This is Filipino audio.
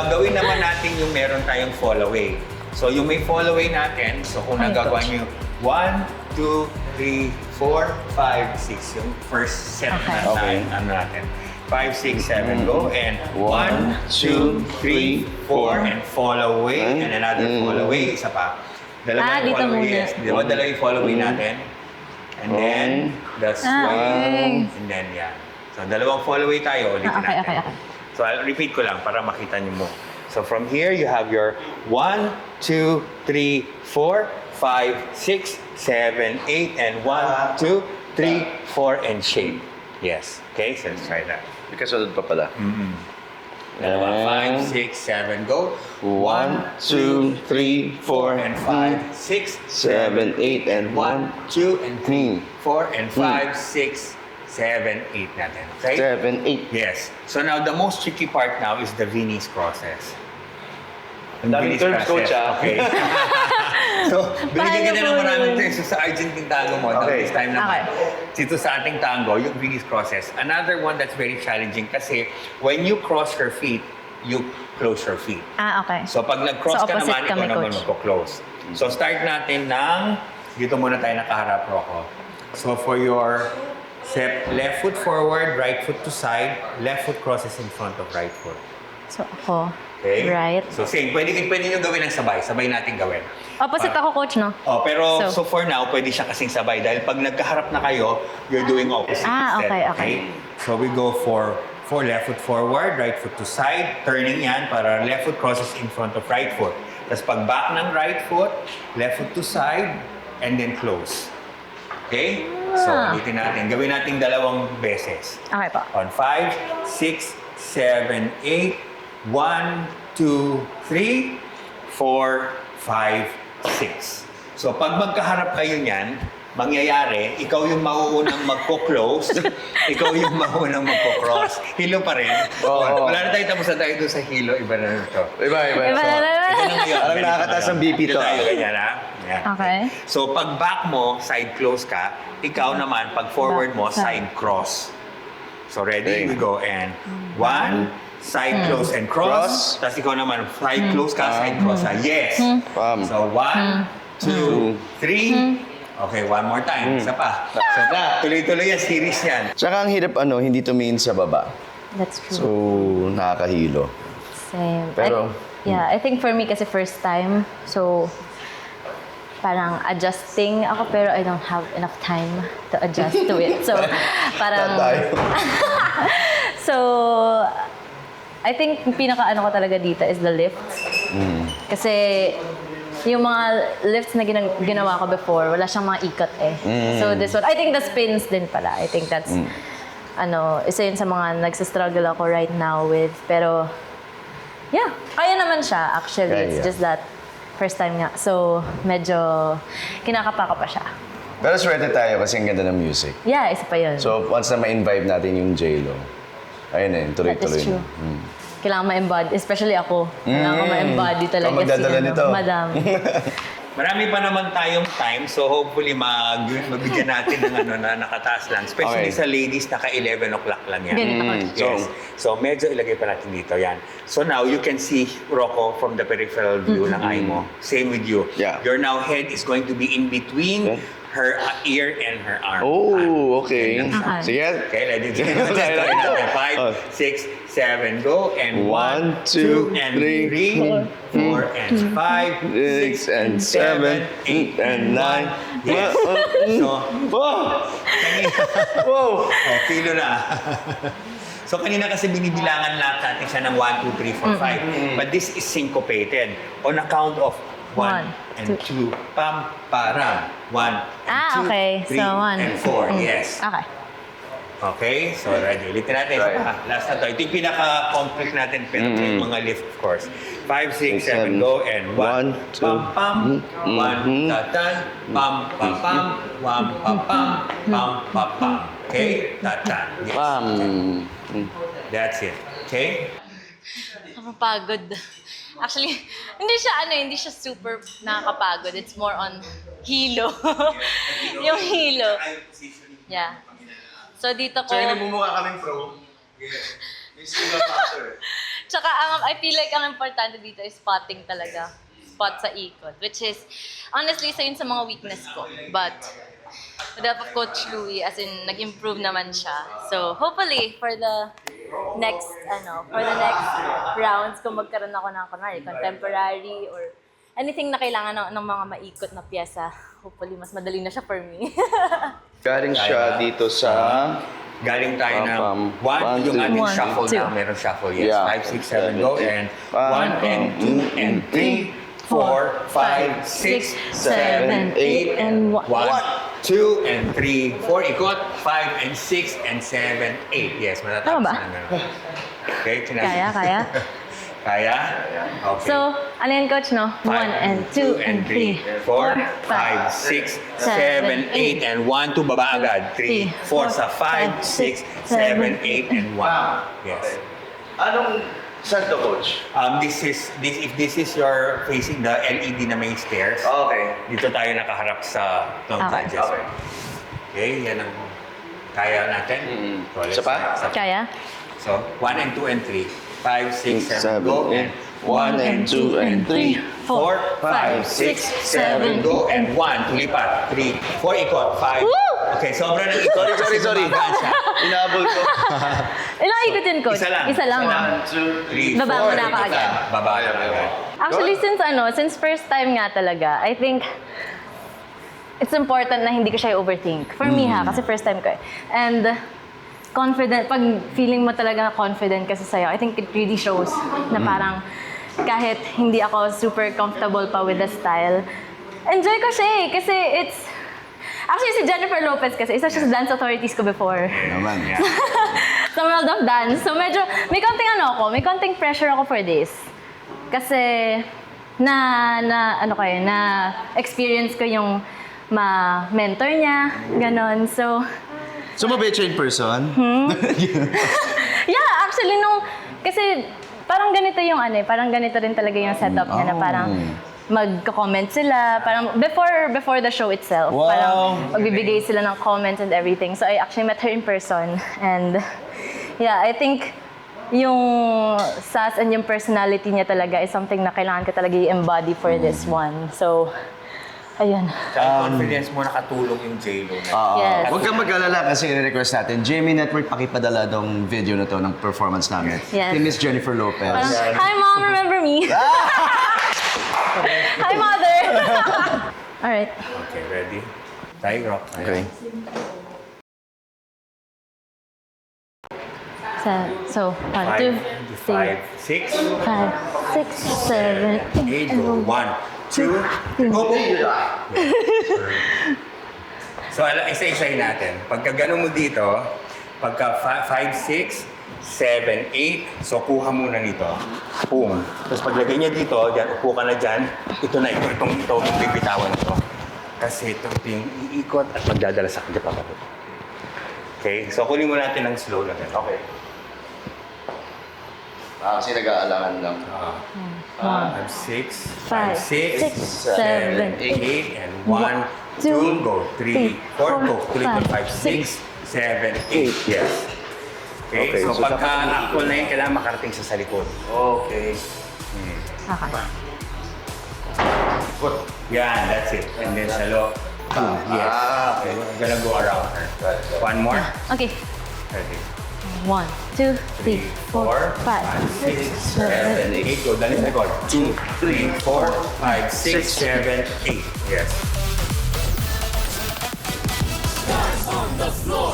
now, gawin naman natin yung meron tayong fall away. So, yung may fall away natin, so kung nagagawa nyo 1, 2, 3, 4, 5, 6, yung first set na ano natin. 5, 6, 7, go. And 1, 2, 3, 4, and fall away. And another fall away. Isa pa. Dalawang fall away. Yes. Diba? Dalawang fall away natin. And then, that's one. And then, yeah. So, dalawang fall away tayo. Ulitin natin. Okay. So, I'll repeat ko lang para makita nyo mo. So, from here, you have your 1, 2, 3, 4, 5, 6, 7, 8, and 1, 2, 3, 4, and shape. Yes. Okay, so let's try that. Kasunod pa pala. Dalawa, 5, 6, 7, go. 1, 2, 3, 4, and 5, 6, 7, 8, and 1, 2, and 3, 4, and 5, 6, 7, 8 natin. Okay? 7, 8. Yes. So now, the most tricky part now is the Viennese process. Ang daming terms, coach, ah. Okay. So, binigyan kita ng maraming terms sa Argentine tango mo. Okay. This time naman, dito sa ating tango, yung Viennese process. Another one that's very challenging kasi when you cross your feet, you close your feet. Okay. So, pag nag-cross ka naman, ikaw naman coach. magko-close. So, start natin ng, dito muna tayo nakaharap, Rocco. So, for your step, left foot forward, right foot to side, left foot crosses in front of right foot. So, ako. Okay? Right. So, same. Pwede nyo gawin ng sabay. Sabay natin gawin. Opposite ako, coach, no? Oh, pero so for now, pwede siya kasing sabay. Dahil pag nagkaharap na kayo, you're doing opposite instead. Okay. So, we go for left foot forward, right foot to side. Turning yan para left foot crosses in front of right foot. Tapos pag back ng right foot, left foot to side, and then close. Okay? So, ulitin natin. Gawin natin dalawang beses. Okay po. On 5, 6, 7, 8, 1, 2, 3, 4, 5, 6. So, pag magkaharap kayo niyan, mangyayari, ikaw yung mauunang magko-close, ikaw yung mauunang magko-cross. Hilo pa rin. Wala na tayo tapos na tayo doon sa hilo. Iba na ito. Iba. Iba na. Ito na ngayon. Parang nakakataas ang BP to. Tayo ganyan, ha? Yan. Okay. So, pag back mo, side close ka. Ikaw naman, pag forward mo, side cross. So, ready? We go. And 1, side close and cross. Tapos ikaw naman, side close ka, side cross ka. Yes. So, 1, 2, 3. Okay, one more time. Isa pa. So, tuloy-tuloy yan, series yan. Tsaka ang hirap hindi tumingin sa baba. That's true. So, nakakahilo. Same. Pero, I think for me kasi first time, so parang adjusting ako pero I don't have enough time to adjust to it. So, parang... So, I think pinaka-ano ko talaga dito is the lifts. Kasi yung mga lifts na ginawa ko before, wala siyang mga ikot eh. So this one, I think the spins din pala. I think that's, isa yun sa mga nagsastruggle ako right now with. Pero, yeah, kaya naman siya actually. It's just that first time nga. So, medyo kinakapa ko pa siya. pero swerte tayo kasi ang ganda ng music. Yeah, isa pa yun. So, once na ma-invite natin yung J-Lo, ayun na yun, tuloy-tuloy That is true. na. Kailangan ma-embody, especially ako. Kailangan ko ma-embody talaga Ikaw magdadala nito. Madam. Marami pa naman tayong time, so hopefully mabigyan natin ng na nakataas lang. Especially sa ladies, naka 11 o'clock lang yan. Yes. So medyo ilagay pa natin dito, yan. So now, you can see Rocco from the peripheral view ng eye mo. Same with you. Yeah. Your now head is going to be in between her ear and her arm. Oh, okay. Sige. Okay, let's do it. 5, 6, 7, go. And 1, 2, and 3, 4, and 5, 6, and 7, 8, and 9. Yes. So, Wow! kilo na. So, kanina kasi binibilangan lahat natin siya ng 1, 2, 3, 4, 5. But this is syncopated on account of 1 and 2, pam, para. 1 and 2, okay. 3, So, 1 and 4. Yes. Okay. Okay, so ready. Ulitin natin. Last na to. Ito yung pinaka-complex natin. Pero yung mga lift, of course. 5, 6, 7, go. And 1, 2, pam, pam. 1, tatan. Pam, pam, pam. 1, pam, pam. Pam, pam, pam. Okay? Tatan. Yes. Pam. That's it. Okay? Nakapagod. Actually, hindi siya super nakakapagod. It's more on hilo. Yung hilo. Yeah. So dito ko... So, yung nagmumukha kaming pro. Yes. Yung skill factor. Tsaka I feel like ang importante dito is spotting talaga. Spot sa ikot. Which is, honestly, isa yun sa mga weakness ko. But, with the help of Coach Louie, as in, nag-improve naman siya. So, hopefully, for the next rounds, kung magkaroon ako ng contemporary or anything na kailangan ng mga maikot na pyesa, hopefully, mas madali na siya for me. Galing siya dito sa... Galing tayo ng 1, one, yung two. ating 1, shuffle 2. na. Meron shuffle, yes. Yeah. 5, 6, 7, go. And 1 and 2 and 3, 4, 5, 6, 7, 8, and 1. 2 and 3, 4, ikot, 5 and 6 and 7, 8. Yes, matatapos Tama ba? na naman. Okay, Kaya? Kaya? Okay. So, ano yan, Coach, no? 1 and 2 and 3, 4, 5, 6, 7, 8, and 1, 2, baba agad. 3, 4 sa 5, 6, 7, 8, and 1. Yes. Anong... Saan to, Coach? If this is your facing the LED na may stairs, Okay. dito tayo nakaharap sa Tom Okay. Judges. Okay, yan ang kaya natin. So, let's Isa pa? start. Kaya? So, 1 and 2 and 3. 5, 6, 7, 7, go. 8. And 1 and 2 and 3. 4, 5, 6, 7, go. And 1, tulipat. 3, 4, ikot. 5. Woo! Okay, sobra ng ikot. Sorry. Gumagaan siya. Inabol ko. Ilang ikot yun, Coach? Isa lang. 1, 2, 3, 4. Baba mo na kaagad. Baba na kaagad. Actually, since first time nga talaga, I think it's important na hindi ko siya overthink. For me kasi first time ko eh. And confident, pag feeling mo talaga confident kasi sa'yo, I think it really shows na parang kahit hindi ako super comfortable pa with the style, enjoy ko siya eh. Kasi it's... Actually, si Jennifer Lopez kasi, isa siya sa dance authorities ko before. Naman. Sa World of Dance. So medyo, may konting pressure ako for this. Kasi, na experience ko yung ma-mentor niya, ganon. So mabait siya in person? yeah, actually, kasi parang ganito yung parang ganito rin talaga yung setup niya na parang magko-comment sila, parang before the show itself. Wow. Parang magbibigay sila ng comments and everything. So I actually met her in person and yeah, I think yung sass and yung personality niya talaga is something na kailangan ko talaga i-embody for this one. So, ayun. Sa confidence mo nakatulong yung J-Lo na. Yes. Huwag kang mag-alala kasi request natin. Jamie Network, pakipadala tong video na to ng performance namin. Yes. Kay Miss Jennifer Lopez. Parang, hi mom, remember me? Hi mother! Alright. Okay, ready? Tayo, rock. Okay. So, 1, 2, 3, 5, 6, 5, 6, 7, 8, 8, go. 1, 2, go. So, isa-isahin natin. Pagka ganun mo dito, pagka 5, 6, 7, 8, so kuha muna nito. Boom. Tapos paglagay niya dito, dyan, upo ka na dyan. Ito na, itong bibitawan ito. Kasi ito yung iikot at magdadala sa kanya pa. Okay? So, kunin mo natin ng slow na ganun. Okay. Kasi nag-aalangan lang. 5, 6, 5, 6, 7, 8, and 1, 2, go. 3, 4, go. Tuloy ko 5, 6, 7, 8. Yes. Okay, so pagka actual na yun, kailangan makarating sa likod. Okay. Okay. Yan, that's it. And then sa low. Yes. Okay, we're gonna go around her. One more. Okay. Ready. 1, 2, 3, 4, 5, 6, 7, 8. Go, dali sa likod. 2, 3, 4, 5, 6, 7, 8. Yes. Stars on the floor.